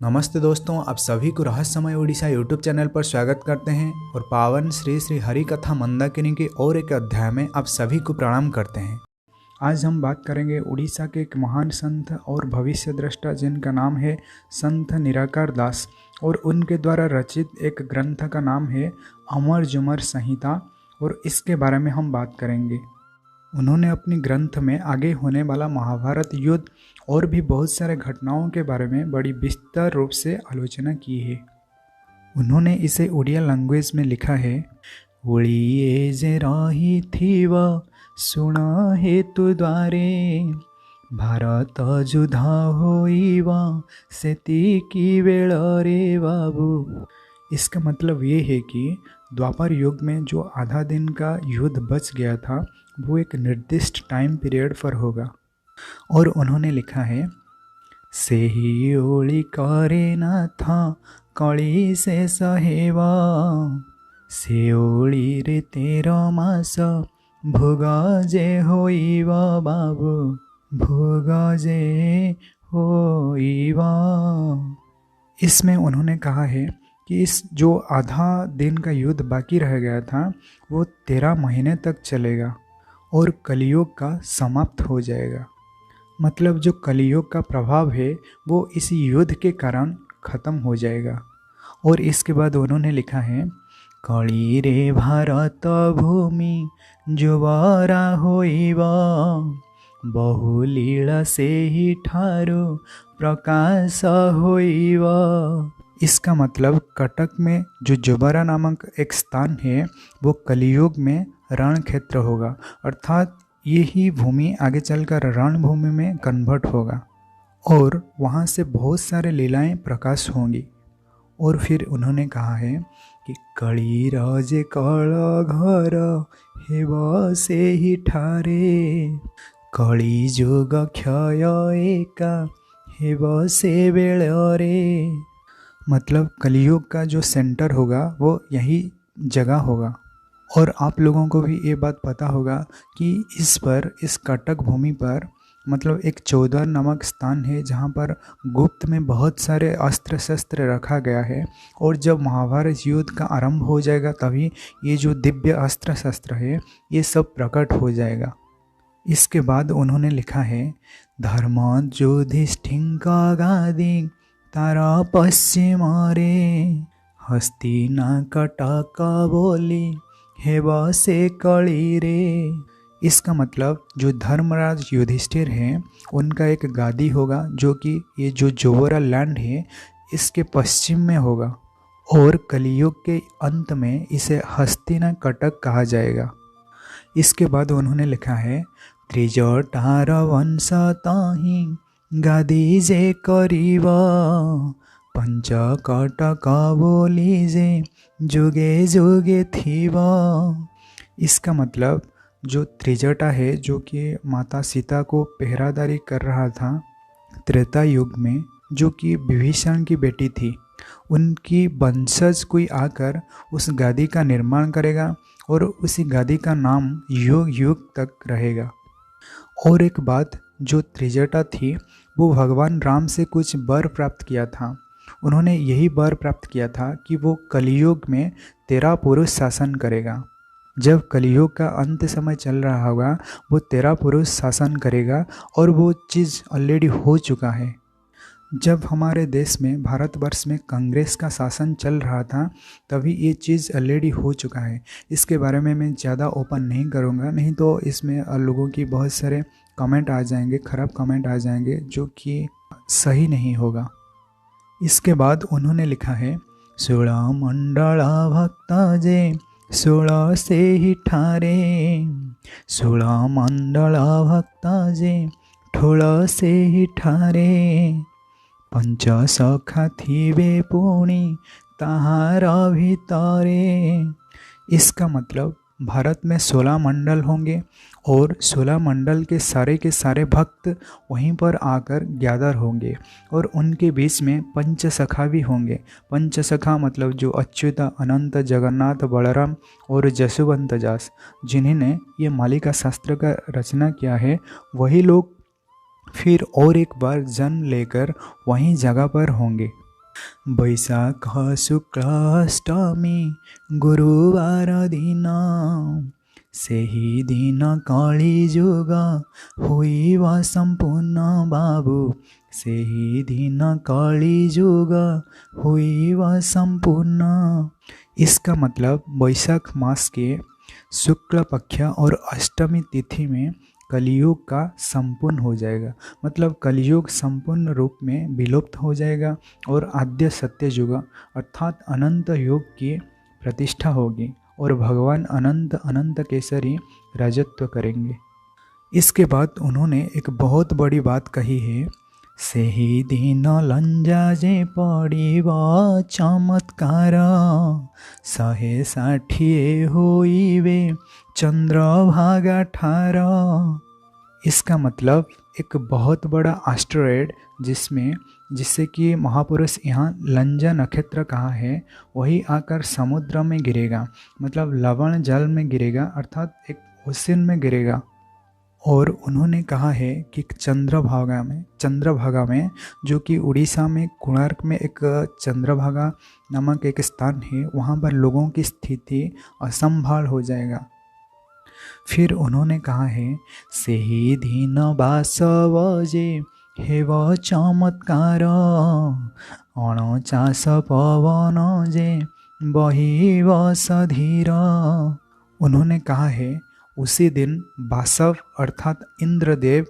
नमस्ते दोस्तों, आप सभी को रहस्यमय उड़ीसा यूट्यूब चैनल पर स्वागत करते हैं और पावन श्री श्री हरि कथा मंदाकिनी के और एक अध्याय में आप सभी को प्रणाम करते हैं। आज हम बात करेंगे उड़ीसा के एक महान संत और भविष्य दृष्टा जिनका नाम है संत निराकार दास, और उनके द्वारा रचित एक ग्रंथ का नाम है अमर जुमर संहिता, और इसके बारे में हम बात करेंगे। उन्होंने अपनी ग्रंथ में आगे होने वाला महाभारत युद्ध और भी बहुत सारे घटनाओं के बारे में बड़ी विस्तार रूप से आलोचना की है। उन्होंने इसे उड़िया लैंग्वेज में लिखा है। उड़िए जे रही थीव सुना हेतु द्वारे, भारत जुधा होइव सेती की वेळ रे बाबू। इसका मतलब ये है कि द्वापर युग में जो आधा दिन का युद्ध बच गया था वो एक निर्दिष्ट टाइम पीरियड पर होगा। और उन्होंने लिखा है, से ही ओली करे न था कली से सहेवा, से ओली रे तेरो मास भोगा जे होइवा बाबू, भोगा जे होइवा। इसमें उन्होंने कहा है कि इस जो आधा दिन का युद्ध बाकी रह गया था वो 13 महीने तक चलेगा और कलियुग का समाप्त हो जाएगा। मतलब जो कलियुग का प्रभाव है वो इस युद्ध के कारण ख़त्म हो जाएगा। और इसके बाद उन्होंने लिखा है, कली रे भारत भूमि जुवारा होइबा, बहुलीला से ही ठारो प्रकाश होइबा। इसका मतलब कटक में जो जुबारा नामक एक स्थान है वो कलियुग में रण क्षेत्र होगा, अर्थात यही भूमि आगे चलकर रणभूमि में कन्वर्ट होगा और वहाँ से बहुत सारे लीलाएं प्रकाश होंगी। और फिर उन्होंने कहा है कि कली राजे कल घर हेवा से ही ठारे, कली जुग क्षय एका हेवा से बेल रे। मतलब कलियुग का जो सेंटर होगा वो यही जगह होगा। और आप लोगों को भी ये बात पता होगा कि इस कटक भूमि पर मतलब एक चौदर नामक स्थान है जहाँ पर गुप्त में बहुत सारे अस्त्र शस्त्र रखा गया है, और जब महाभारत युद्ध का आरंभ हो जाएगा तभी ये जो दिव्य अस्त्र शस्त्र है ये सब प्रकट हो जाएगा। इसके बाद उन्होंने लिखा है, धर्म युधिष्ठिर गादी तारा पश्चिम रे, हस्तिना कटक बोली हेवा से कली रे। इसका मतलब जो धर्मराज युधिष्ठिर हैं उनका एक गादी होगा जो कि ये जो जोवरा लैंड है इसके पश्चिम में होगा, और कलियुग के अंत में इसे हस्तिना कटक कहा जाएगा। इसके बाद उन्होंने लिखा है, त्रिजटार वंश ताही गादी जे करीवा, पंच कटक बोली जे जुगे जुगे थीवा। इसका मतलब जो त्रिजटा है जो कि माता सीता को पहरादारी कर रहा था त्रेता युग में, जो कि विभीषण की बेटी थी, उनकी वंशज कोई आकर उस गादी का निर्माण करेगा और उसी गादी का नाम युग युग तक रहेगा। और एक बात, जो त्रिजटा थी वो भगवान राम से कुछ वर प्राप्त किया था। उन्होंने यही वर प्राप्त किया था कि वो कलियुग में 13 पुरुष शासन करेगा। जब कलियुग का अंत समय चल रहा होगा वो 13 पुरुष शासन करेगा, और वो चीज़ ऑलरेडी हो चुका है। जब हमारे देश में भारतवर्ष में कांग्रेस का शासन चल रहा था तभी ये चीज़ ऑलरेडी हो चुका है। इसके बारे में मैं ज़्यादा ओपन नहीं करूँगा, नहीं तो इसमें लोगों की बहुत सारे कमेंट आ जाएंगे, ख़राब कमेंट आ जाएंगे जो कि सही नहीं होगा। इसके बाद उन्होंने लिखा है, 16 मंडला भक्ता जे 16 से ही ठारे, 16 मंडला भक्ता जे 16 से ही ठारे, पंच सखा थीबे पुणी ताहारा भीतरे। इसका मतलब भारत में 16 मंडल होंगे और 16 मंडल के सारे भक्त वहीं पर आकर ग्यादर होंगे, और उनके बीच में पंचसखा भी होंगे। पंचसखा मतलब जो अच्युत, अनंत, जगन्नाथ, बलराम और जसवंत दास, जिन्होंने ये मालिका शास्त्र का रचना किया है, वही लोग फिर और एक बार जन्म लेकर वहीं जगह पर होंगे। बैशाख शुक्लाष्टमी गुरुवार दिन ସେହି ଦିନ କଳି ଯୁଗ ହୋଇବ ସମ୍ପୂର୍ଣ୍ଣ बाबू। ସେହି ଦିନ कली युग हुआ संपूर्ण। इसका मतलब वैशाख मास के शुक्ल पक्ष और अष्टमी तिथि में कलियुग का संपूर्ण हो जाएगा। मतलब कलियुग संपूर्ण रूप में विलुप्त हो जाएगा और आद्य सत्य युग अर्थात अनंत युग की प्रतिष्ठा होगी और भगवान अनंत अनंत केसरी राजत्व करेंगे। इसके बाद उन्होंने एक बहुत बड़ी बात कही है, ସେହି ଦିନ ଲଞ୍ଜା ଯେ ପଡ଼ିବ ଚମତ୍କାର 160 ହୋଇବେ चंद्रभागा ठार। इसका मतलब एक बहुत बड़ा एस्टेरॉयड जिससे कि महापुरुष यहाँ लंजा नक्षत्र कहा है, वही आकर समुद्र में गिरेगा, मतलब लवण जल में गिरेगा अर्थात एक ओशन में गिरेगा। और उन्होंने कहा है कि चंद्रभागा में जो कि उड़ीसा में कोणार्क में एक चंद्रभागा नामक एक स्थान है, वहाँ पर लोगों की स्थिति असंभाल हो जाएगा। फिर उन्होंने कहा है, ସେହି ଦିନ 12 बजे हेब चमत्कार 49 पवन जे बहिब सधीर। उन्होंने कहा है उसी दिन बासव अर्थात इंद्रदेव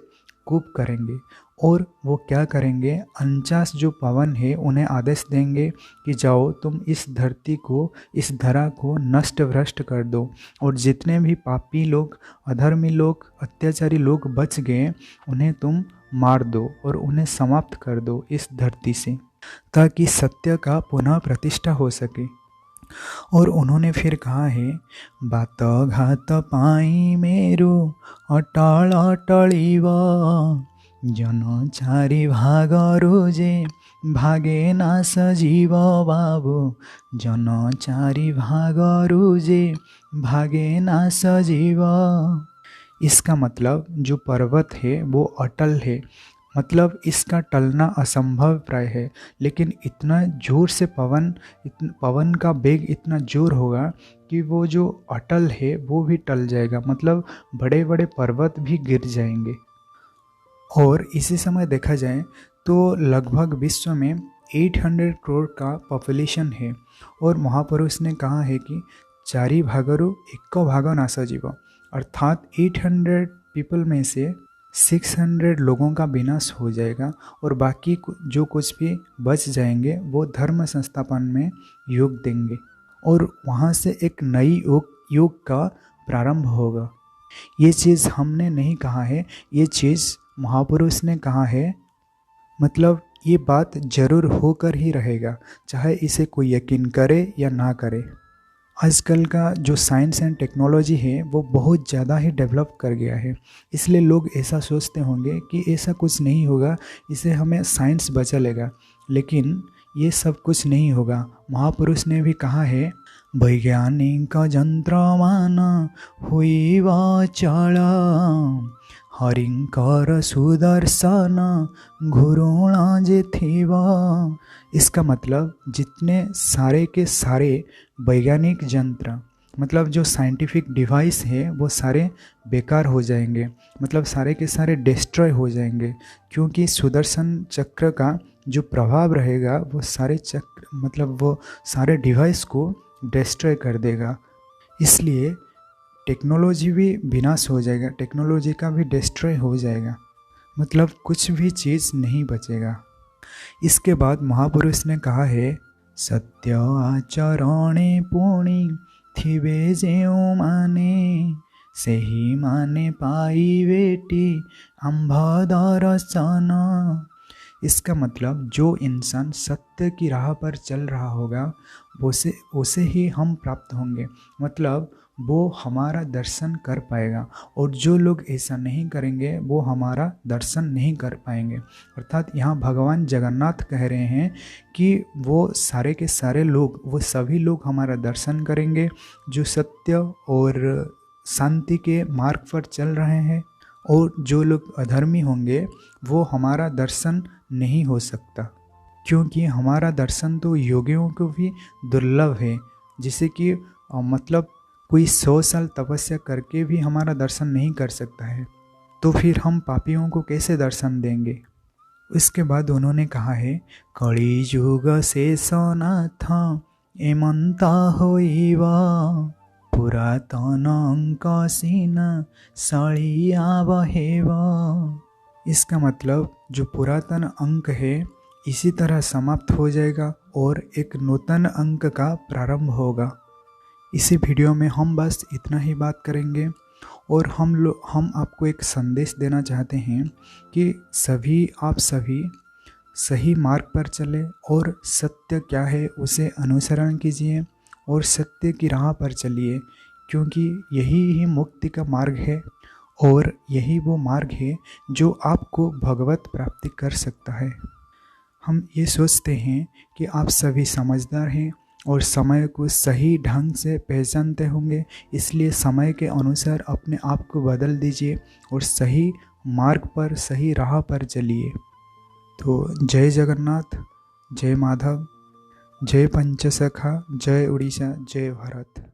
कूप करेंगे और वो क्या करेंगे, 49 जो पवन है उन्हें आदेश देंगे कि जाओ तुम इस धरती को, इस धरा को नष्ट भ्रष्ट कर दो और जितने भी पापी लोग, अधर्मी लोग, अत्याचारी लोग बच गए उन्हें तुम मार दो और उन्हें समाप्त कर दो इस धरती से, ताकि सत्य का पुनः प्रतिष्ठा हो सके। और उन्होंने फिर कहा है, बात घात पाई मेरु अटल अटलिव जन चारि भागरु जे भागे नाश जीव बाबू जन चारि भागरु जे भागे नाश जीव। इसका मतलब जो पर्वत है वो अटल है, मतलब इसका टलना असंभव प्राय है, लेकिन इतना जोर से पवन का वेग इतना जोर होगा कि वो जो अटल है वो भी टल जाएगा, मतलब बड़े बड़े पर्वत भी गिर जाएंगे। और इसी समय देखा जाए तो लगभग विश्व में 800 करोड़ का पॉपुलेशन है और महापुरुष ने कहा है कि चारि भागरु एक भाग नाश जीव, अर्थात 800 पीपल में से 600 लोगों का विनाश हो जाएगा और बाकी जो कुछ भी बच जाएंगे वो धर्म संस्थापन में योग देंगे और वहाँ से एक नई युग का प्रारंभ होगा। ये चीज़ हमने नहीं कहा है, ये चीज़ महापुरुष ने कहा है, मतलब ये बात जरूर होकर ही रहेगा, चाहे इसे कोई यकीन करे या ना करे। आजकल का जो साइंस एंड टेक्नोलॉजी है वो बहुत ज़्यादा ही डेवलप कर गया है, इसलिए लोग ऐसा सोचते होंगे कि ऐसा कुछ नहीं होगा, इसे हमें साइंस बचा लेगा, लेकिन ये सब कुछ नहीं होगा। महापुरुष ने भी कहा है, वैज्ञानिक यंत्रमान हुईब चल हरिंकर सुदर्शन घुरुणा जे थिबा। इसका मतलब जितने सारे के सारे वैज्ञानिक यंत्र, मतलब जो साइंटिफिक डिवाइस है वो सारे बेकार हो जाएंगे, मतलब सारे के सारे डिस्ट्रॉय हो जाएंगे, क्योंकि सुदर्शन चक्र का जो प्रभाव रहेगा वो सारे चक्र, मतलब वो सारे डिवाइस को डिस्ट्रॉय कर देगा। इसलिए टेक्नोलॉजी भी विनाश हो जाएगा, टेक्नोलॉजी का भी डिस्ट्रॉय हो जाएगा, मतलब कुछ भी चीज़ नहीं बचेगा। इसके बाद महापुरुष ने कहा है, सत्य आचरणे पुणी थिबे जेउ माने सेही माने पाइबेटी आंभ दर्शन। इसका मतलब जो इंसान सत्य की राह पर चल रहा होगा उसे ही हम प्राप्त होंगे, मतलब वो हमारा दर्शन कर पाएगा, और जो लोग ऐसा नहीं करेंगे वो हमारा दर्शन नहीं कर पाएंगे। अर्थात यहाँ भगवान जगन्नाथ कह रहे हैं कि वो सारे के सारे लोग, वो सभी लोग हमारा दर्शन करेंगे जो सत्य और शांति के मार्ग पर चल रहे हैं, और जो लोग अधर्मी होंगे वो हमारा दर्शन नहीं हो सकता। क्योंकि हमारा दर्शन तो योगियों को भी दुर्लभ है, जिसे कि मतलब कोई 100 साल तपस्या करके भी हमारा दर्शन नहीं कर सकता है, तो फिर हम पापियों को कैसे दर्शन देंगे। इसके बाद उन्होंने कहा है, कली युग शेषनाथ एमंता होइबा पुरातन अंक सीन सड़िया बहेबा। इसका मतलब जो पुरातन अंक है इसी तरह समाप्त हो जाएगा और एक नूतन अंक का प्रारंभ होगा। इसी वीडियो में हम बस इतना ही बात करेंगे और हम आपको एक संदेश देना चाहते हैं कि आप सभी सही मार्ग पर चले और सत्य क्या है उसे अनुसरण कीजिए और सत्य की राह पर चलिए, क्योंकि यही ही मुक्ति का मार्ग है और यही वो मार्ग है जो आपको भगवत प्राप्ति कर सकता है। हम ये सोचते हैं कि आप सभी समझदार हैं और समय को सही ढंग से पहचानते होंगे, इसलिए समय के अनुसार अपने आप को बदल दीजिए और सही मार्ग पर, सही राह पर चलिए। तो जय जगन्नाथ, जय माधव, जय पंचसखा, जय उड़ीसा, जय भारत।